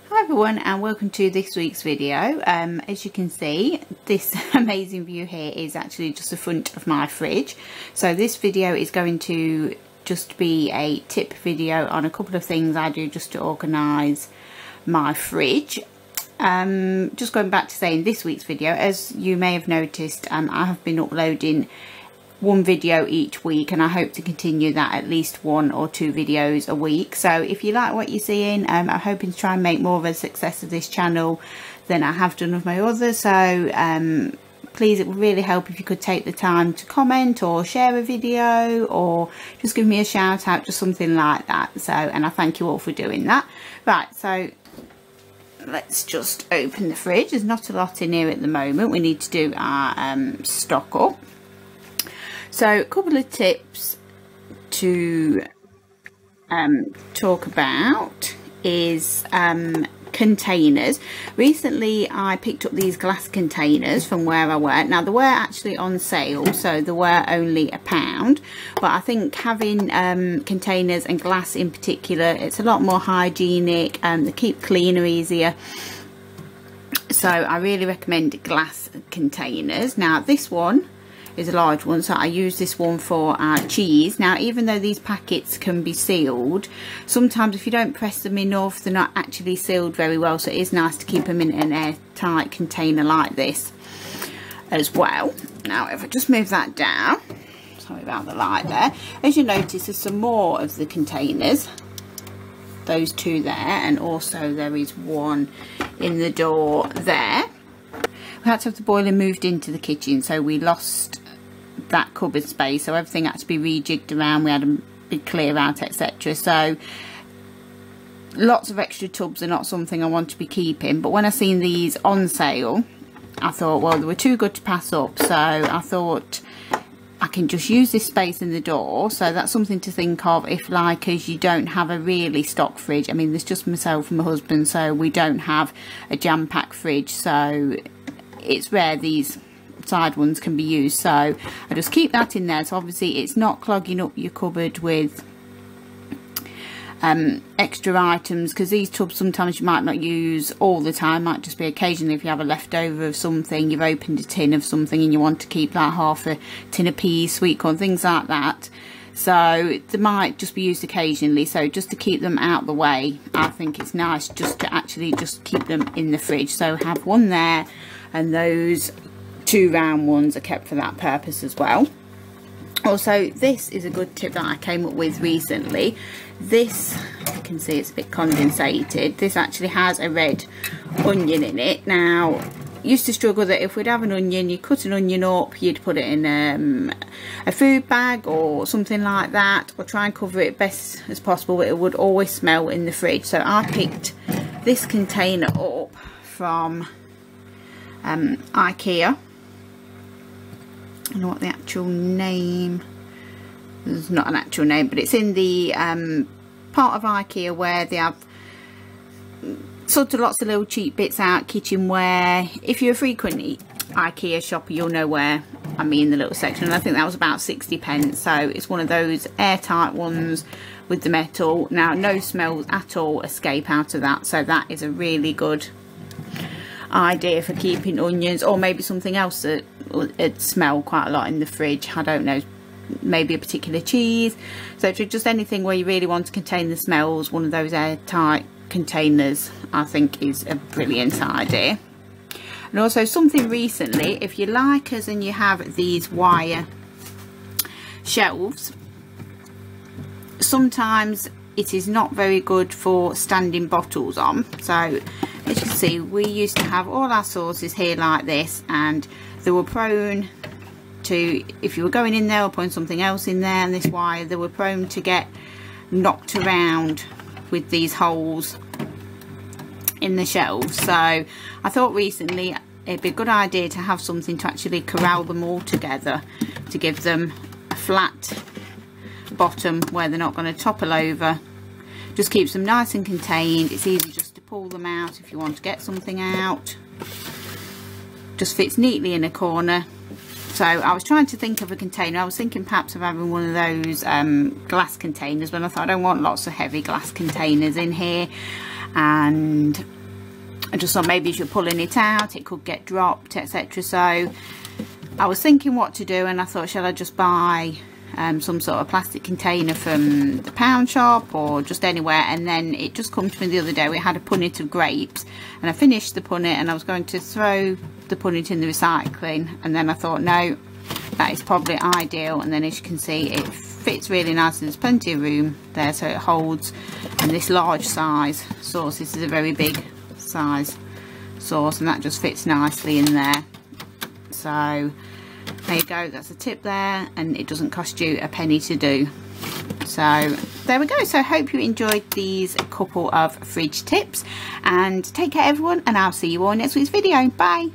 Hi everyone, and welcome to this week's video. As you can see, this amazing view here is actually just the front of my fridge. So this video is going to just be a tip video on a couple of things I do just to organise my fridge. Just going back to saying this week's video, as you may have noticed, I have been uploading one video each week, and I hope to continue that, at least 1 or 2 videos a week. So if you like what you're seeing, I'm hoping to try and make more of a success of this channel than I have done of my others. So please, it would really help if you could take the time to comment or share a video or just give me a shout out, just something like that. So, and I thank you all for doing that. Right, so let's just open the fridge. There's not a lot in here at the moment. We need to do our stock up. So a couple of tips to talk about is containers. Recently I picked up these glass containers from where I work. Now they were actually on sale, so they were only £1, but I think having containers and glass in particular, it's a lot more hygienic and they keep cleaner easier. So I really recommend glass containers. Now this one is a large one, so I use this one for cheese. Now even though these packets can be sealed, sometimes if you don't press them enough, they're not actually sealed very well, so it is nice to keep them in an airtight container like this as well. Now if I just move that down, sorry about the light there, as you notice there's some more of the containers, those two there, and also there is one in the door there. We had to have the boiler moved into the kitchen, so we lost that cupboard space, so everything had to be rejigged around. We had a big clear out, etc. So lots of extra tubs are not something I want to be keeping, but when I seen these on sale, I thought, well, they were too good to pass up, so I thought I can just use this space in the door. So that's something to think of if, like, as you don't have a really stock fridge. I mean, there's just myself and my husband, so we don't have a jam-packed fridge, so it's rare these side ones can be used. So I just keep that in there, so obviously it's not clogging up your cupboard with extra items, because these tubs sometimes you might not use all the time, might just be occasionally if you have a leftover of something, you've opened a tin of something and you want to keep like half a tin of peas, sweet corn, things like that. So they might just be used occasionally, so just to keep them out the way, I think it's nice just to actually just keep them in the fridge. So have one there, and those 2 round ones are kept for that purpose as well. Also, this is a good tip that I came up with recently. This, you can see it's a bit condensated. This actually has a red onion in it. Now, used to struggle that if we'd have an onion, you cut an onion up, you'd put it in a food bag or something like that, or try and cover it best as possible, but it would always smell in the fridge. So I picked this container up from IKEA. I don't know what the actual name, there's not an actual name, but it's in the part of IKEA where they have sort of lots of little cheap bits out, kitchenware. If you're a frequent IKEA shopper, you'll know where I mean, the little section, and I think that was about 60p. So it's one of those airtight ones with the metal. Now no smells at all escape out of that, so that is a really good idea for keeping onions, or maybe something else that would smell quite a lot in the fridge. I don't know, maybe a particular cheese. So just anything where you really want to contain the smells, one of those airtight containers I think is a brilliant idea. And also something recently, if you like us and you have these wire shelves, sometimes it is not very good for standing bottles on. So as you can see, we used to have all our sauces here like this, and they were prone to, if you were going in there or putting something else in there and this wire, they were prone to get knocked around with these holes in the shelves. So I thought recently it'd be a good idea to have something to actually corral them all together, to give them a flat bottom where they're not going to topple over. Just keeps them nice and contained. It's easy just to pull them out if you want to get something out. Just fits neatly in a corner. So I was trying to think of a container. I was thinking perhaps of having one of those glass containers, but I thought I don't want lots of heavy glass containers in here. And I just thought maybe as you're pulling it out it could get dropped, etc. So I was thinking what to do, and I thought, shall I just buy some sort of plastic container from the pound shop or just anywhere? And then it just come to me the other day, we had a punnet of grapes, and I finished the punnet and I was going to throw the punnet in the recycling, and then I thought, no, that is probably ideal. And then as you can see, it fits really nicely, there's plenty of room there, so it holds. And this large size sauce, this is a very big size sauce, and that just fits nicely in there. So there you go, that's a tip there, and it doesn't cost you a penny to do. So there we go. So I hope you enjoyed these couple of fridge tips, and take care everyone, and I'll see you all in next week's video. Bye.